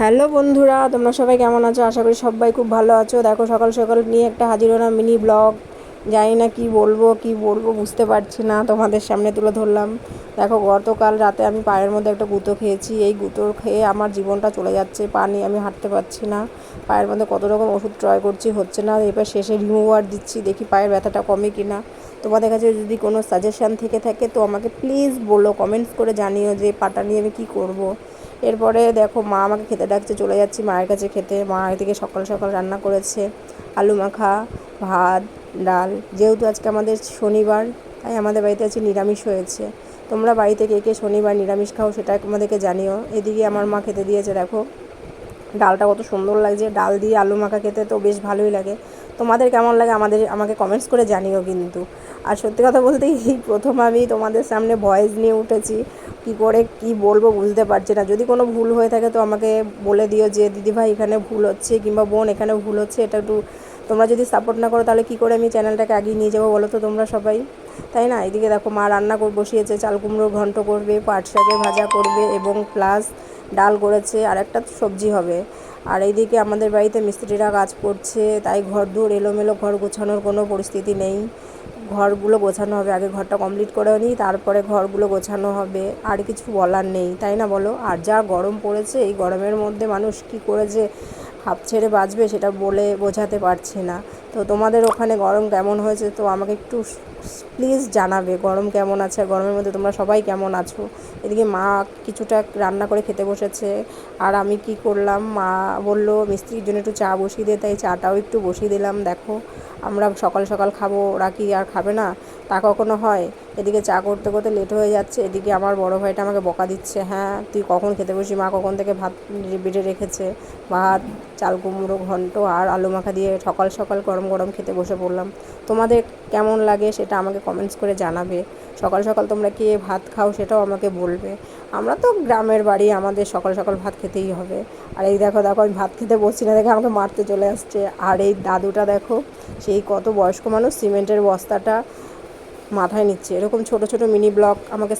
Hello বন্ধুরা, তোমরা সবাই কেমন আছো? আশা করি সবাই খুব ভালো আছো। দেখো সকাল সকাল নিয়ে একটা হাজির হলাম মিনি ব্লগ। জানি না কি বলবো বুঝতে পারছি না, তোমাদের সামনে তুলে ধরলাম। দেখো গতকাল রাতে আমি পায়ের মধ্যে একটা গুঁতো খেয়েছি। এই গুঁতো খেয়ে আমার জীবনটা চলে যাচ্ছে। পা নিয়ে আমি হাঁটতে পারছি না। পায়ের মধ্যে কত রকম ওষুধ ট্রাই করছি, হচ্ছে না। এবার শেষে রিমুভার দিচ্ছি, দেখি পায়ের ব্যথাটা কমে কি না। তোমাদের কাছে যদি কোনো সাজেশান থেকে থাকে তো আমাকে প্লিজ বলো, কমেন্টস করে জানিও যে পাটা নিয়ে আমি কী করবো। এরপরে দেখো মা আমাকে খেতে ডাকছে, চলে যাচ্ছি মায়ের কাছে খেতে। মা এদিকে সকাল সকাল রান্না করেছে আলু মাখা, ভাত, ডাল। যেহেতু আজকে আমাদের শনিবার, তাই আমাদের বাড়িতে আজকে নিরামিষ হয়েছে। তোমরা বাড়িতে কে কে শনিবার নিরামিষ খাও সেটা আমাদেরকে জানিও। এদিকে আমার মা খেতে দিয়েছে। দেখো ডালটা কত সুন্দর লাগছে, ডাল দিয়ে আলু মাখা খেতে তো বেশ ভালোই লাগে। তোমাদের কেমন লাগে আমাকে কমেন্টস করে জানিও কিন্তু। আর সত্যি কথা বলতে এই প্রথম আমি তোমাদের সামনে ভয়েস নিয়ে উঠেছি, কী করে কী বলবো বুঝতে পারছি না। যদি কোনো ভুল হয়ে থাকে তো আমাকে বলে দিও যে দিদিভাই এখানে ভুল হচ্ছে, কিংবা বোন এখানে ভুল হচ্ছে। এটা একটু তোমরা যদি সাপোর্ট না করো তাহলে কী করে আমি চ্যানেলটাকে এগিয়ে নিয়ে যাবো বলো তো তোমরা সবাই, তাই না? এদিকে দেখো মা রান্না বসিয়েছে, চাল কুমড়োর ঘন্ট করবে, পাট শাকের ভাজা করবে এবং প্লাস ডাল করেছে, আর একটা সবজি হবে। আর এইদিকে আমাদের বাড়িতে মিস্ত্রিরা কাজ করছে, তাই ঘর দূর এলোমেলো, ঘর গোছানোর কোনো পরিস্থিতি নেই। ঘরগুলো গোছানো হবে, আগে ঘরটা কমপ্লিট করে নিই, তারপরে ঘরগুলো গোছানো হবে। আর কিছু বলার নেই, তাই না বলো? আর যা গরম পড়েছে, এই গরমের মধ্যে মানুষ কী করে যে হাঁপ ছেড়ে বাঁচবে সেটা বলে বোঝাতে পারছি না। তো তোমাদের ওখানে গরম কেমন হয়েছে তো আমাকে একটু প্লিজ জানাবে, গরম কেমন আছে, গরমের মধ্যে তোমরা সবাই কেমন আছো। এদিকে মা কিছুটা রান্না করে খেতে বসেছে। আর আমি কি করলাম, মা বললো মিস্ত্রির জন্য একটু চা বসিয়ে দে, তাই চাটাও একটু বসিয়ে দিলাম। দেখো আমরা সকাল সকাল খাবো, ওরা কি আর খাবে না? তা কখনো হয়? এদিকে চা করতে করতে লেট হয়ে যাচ্ছে। এদিকে আমার বড় ভাইটা আমাকে বকা দিচ্ছে, হ্যাঁ তুই কখন খেতে বসি, মা কখন থেকে ভাত বেড়ে রেখেছে। ভাত, চাল কুমড়ো ঘন্ট আর আলু মাখা দিয়ে সকাল সকাল গরম গরম খেতে বসে পড়লাম। তোমাদের কেমন লাগে সেটা আমাকে কমেন্টস করে জানাবে। সকাল সকাল তোমরা কি ভাত খাও সেটাও আমাকে বলবে। আমরা তো গ্রামের বাড়ি, আমাদের সকাল সকাল ভাত খেতেই হবে। আর এই দেখো দেখো আমি ভাত খেতে বসছি না দেখে আমাকে মারতে চলে আসছে। আর এই দাদুটা দেখো, সেই কত বয়স্ক মানুষ, সিমেন্টের বস্তাটা মাথায় নিচ্ছে। এরকম ছোট ছোট মিনি ব্লগ আমাকে